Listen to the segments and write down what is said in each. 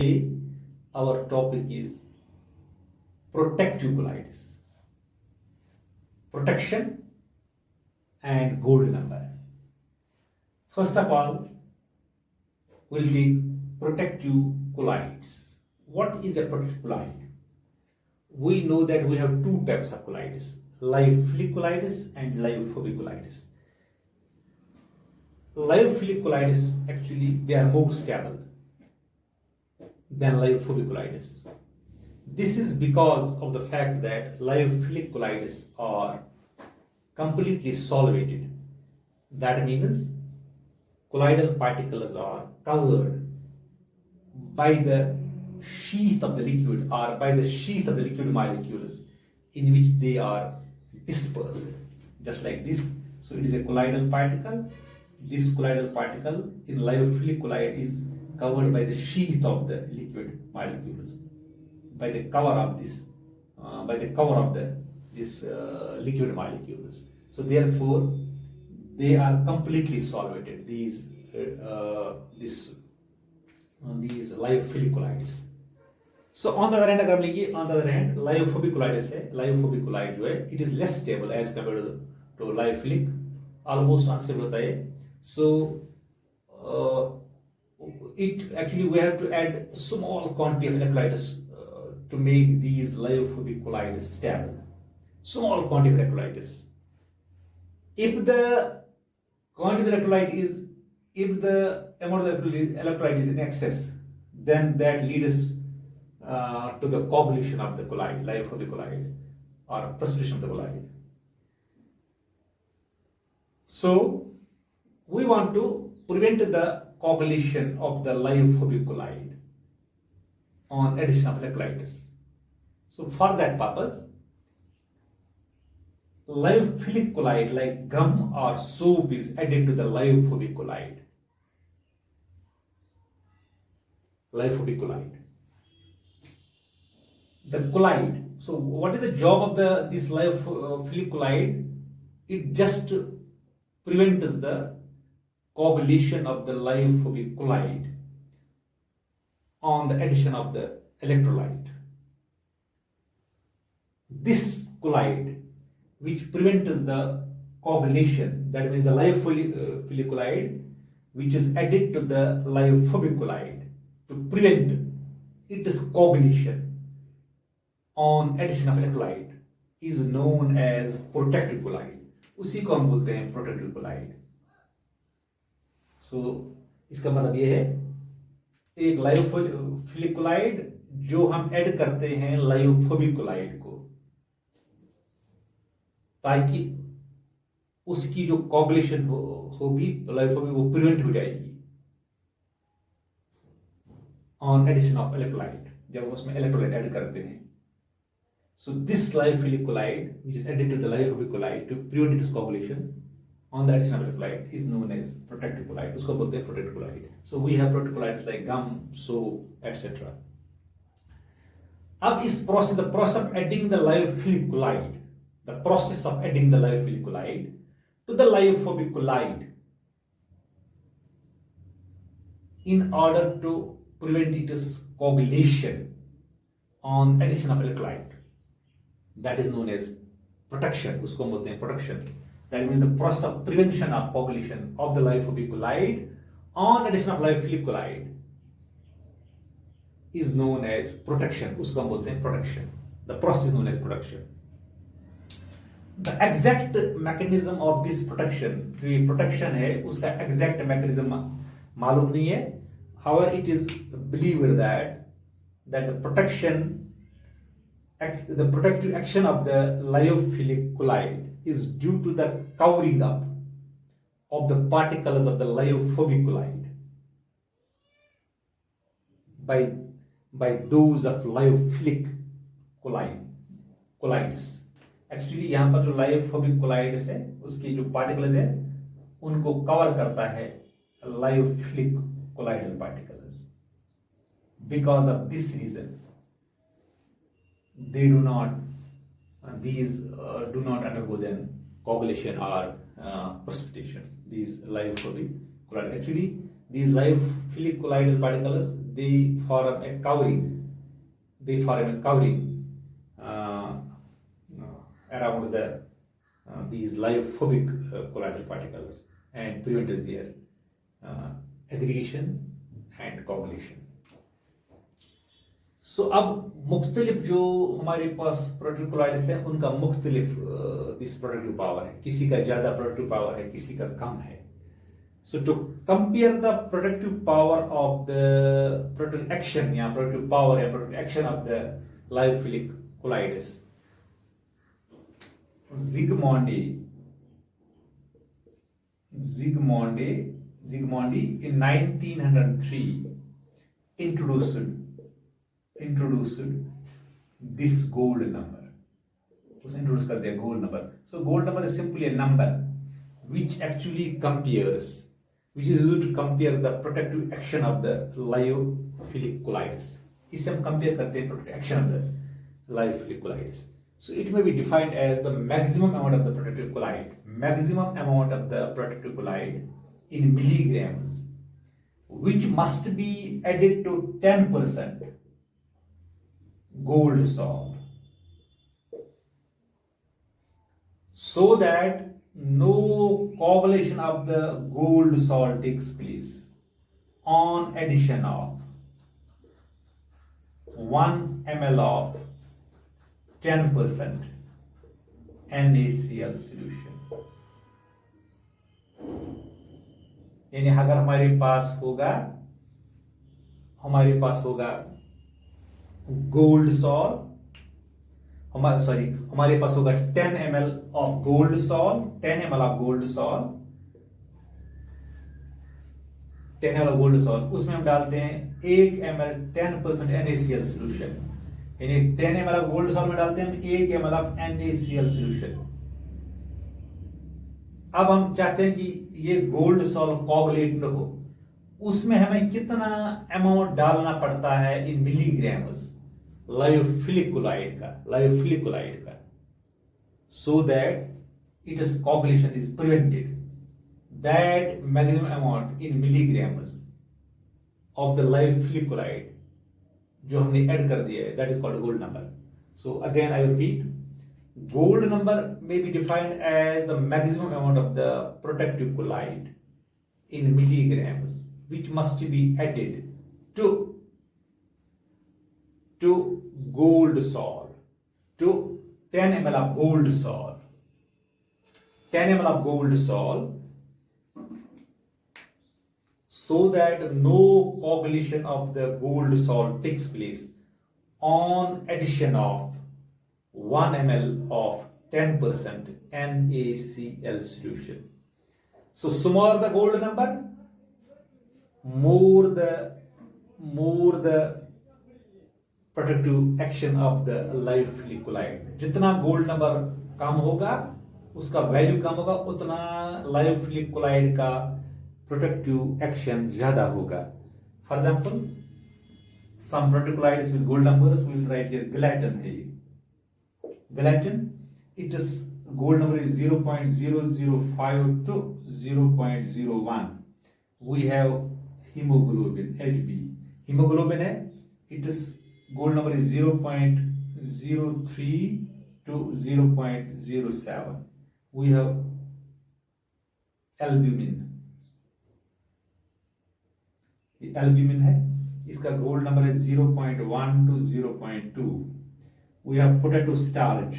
Today, our topic is protective collides, protection and gold number. First of all, we'll take protective collides. What is a protective collide? We know that we have two types of collides, live-philic collides and live-phobic collides. Live-philic collides, actually, they are more stable than live-phobic collides. This is because of the fact that live-philic collides are completely solvated. That means colloidal particles are covered by the sheath of the liquid or by the sheath of the liquid molecules in which they are dispersed, just like this. So it is a colloidal particle. This colloidal particle in live-philic collide is covered by the sheath of the liquid molecules, by the cover of this, this liquid molecules. So therefore, they are completely solvated. These live-philic collides. So on the other hand, अगर हम लेंगे on the other hand, live-phobic collides है, live-phobic collide जो है, it is less stable as compared to live-philic, almost unstable होता है. So it actually we have to add small quantity of electrolytes to make these live-phobic collides stable. Small quantity of electrolytes. If the quantity of electrolyte is, if the amount of electrolyte is in excess, then that leads to the coagulation of the collide, live-phobic collide, or precipitation of the collide. So we want to prevent the coagulation of the live-phobic collide on addition of electrolytes. So for that purpose, live-philic collide like gum or soap is added to the live-phobic collide. Live-phobic collide. The collide. So what is the job of this live-philic collide? It just prevents the coagulation of the live-phobic collide on the addition of the electrolyte. This collide, which prevents the coagulation, that means the live-philic collide, which is added to the live-phobic collide to prevent its coagulation on addition of electrolyte, is known as protective collide. उसी को हम बोलते हैं protective collide. So इसका मतलब ये है एक live-philic collide जो हम ऐड करते हैं live-phobic collide को, ताकि उसकी जो coagulation होगी live-phobic वो प्रिवेंट हो जाएगी on addition of electrolyte, जब उसमें electrolyte ऐड करते हैं. So this live-philic collide, which is added to the live-phobic collide to prevent its coagulation on the addition of electrolyte, is known as protective collide. उसको बोलते हैं protective collide. So we have protective collides like gum, soap, etc. अब इस process, the process of adding the live-philic collide, the process of adding the live-philic collide to the live-phobic collide in order to prevent its coagulation on addition of electrolyte, that is known as protection. उसको हम बोलते हैं protection. That means the process of prevention of coagulation of the live-phobic collide on addition of live-philic collide is known as protection. उसको हम बोलते हैं protection. The process is known as protection. The exact mechanism of this protection, जो protection है उसका exact mechanism मालूम नहीं है. However, it is believed that the protective action of the live-philic collide is due to the covering up of the particles of the live-phobic collide by those of live-philic collides. Actually यहाँ पर जो live-phobic collides है उसकी जो particles है उनको cover करता है live-philic colloidal particles. Because of this reason, they do not undergo then coagulation or precipitation. These live-phobic collide. Actually, these live lipophilic colloidal particles, they form a covering. They form a covering around these lipophobic colloidal particles and prevents their aggregation and coagulation. सो अब मुख्तलिफ जो हमारे पास productive collides है उनका मुख्तलिफ this productive power है, किसी का ज़्यादा प्रोडक्टिव पावर है, किसी का कम है. So to compare the productive power of the productive action या प्रोडक्टिव पावर या productive action of the lipophilic colloids, Zygmundi in 1903 introduced this gold number. उसने introduce कर दिया gold number. So gold number is simply a number which actually compares, which is used to compare the protective action of the lyophilic colloids. इससे हम compare करते हैं protective action of the lyophilic colloids. So it may be defined as the maximum amount of the protective colloid, maximum amount of the protective colloid in milligrams, which must be added to 10% gold salt, so that no coagulation of the gold salt takes place on addition of 1 ml of 10% NaCl solution. यानी अगर हमारे पास होगा gold salt, हमारे पास होगा 10 ml of gold salt, 10 ml of gold salt, 10 ml gold salt, उसमें हम डालते हैं 1 ml 10% NaCl सोल्यूशन. यानी 10 ml ऑफ गोल्ड सॉल्ट में डालते हैं हम 1 ml ऑफ NaCl सोल्यूशन. अब हम चाहते हैं कि ये गोल्ड सॉल्ट कोगुलेट न हो, उसमें हमें कितना अमाउंट डालना पड़ता है इन मिलीग्राम्स लायोफिलिक कोलाइड का, so that it is coagulation is prevented. That maximum amount in milligrams of the lyophilic colloid जो हमने ऐड कर दिया है, that is called gold number. So again I repeat, gold number may be defined as the maximum amount of the protective colloid in milligrams which must be added to gold salt, to 10 ml of gold salt, 10 ml of gold salt, so that no coagulation of the gold salt takes place on addition of 1 ml of 10% NaCl solution. So smaller the gold number, more the protective action of the lyophilic colloid. जितना gold number कम होगा, उसका value कम होगा, उतना lyophilic colloid का protective action ज्यादा होगा. For example, some protective colloids with gold numbers, we will write here gelatin है. Gelatin, it is gold number is 0.005 to 0.01. We have hemoglobin Hb. Hemoglobin है, it is gold number is 0.03 to 0.07. We have albumin. Albumin है, इसका gold number है 0.1 to 0.2. We have potato starch,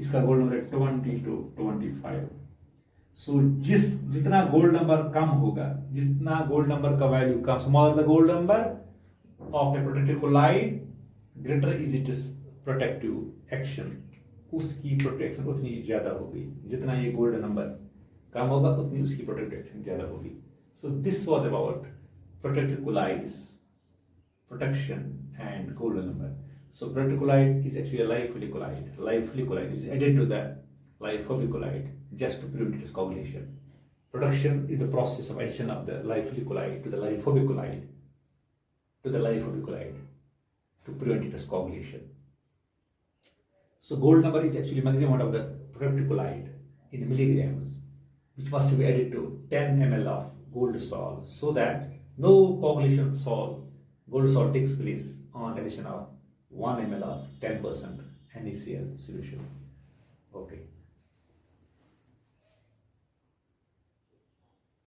इसका gold number 20 to 25. सो जितना gold number कम होगा, जितना गोल्ड नंबर का वैल्यू कम, smaller the gold number of a protective colloid, greater is its protective action. उसकी प्रोटेक्शन उतनी ज्यादा होगी. जितना ये गोल्ड नंबर कम होगा, उतनी उसकी प्रोटेक्टिव एक्शन ज्यादा होगी. So this was about protective colloids, protection and gold number. So protective colloid is actually a lyophilic colloid. Lyophilic colloid is added to the lyophobic colloid just to prevent its coagulation. Production is the process of addition of the lyophilic colloid to the lyophobic colloid to prevent its coagulation. So gold number is actually maximum amount of the protective colloid in milligrams which must be added to 10 ml of gold salt, so that no coagulation of salt, gold salt takes place on addition of 1 ml of 10% NaCl solution. Okay.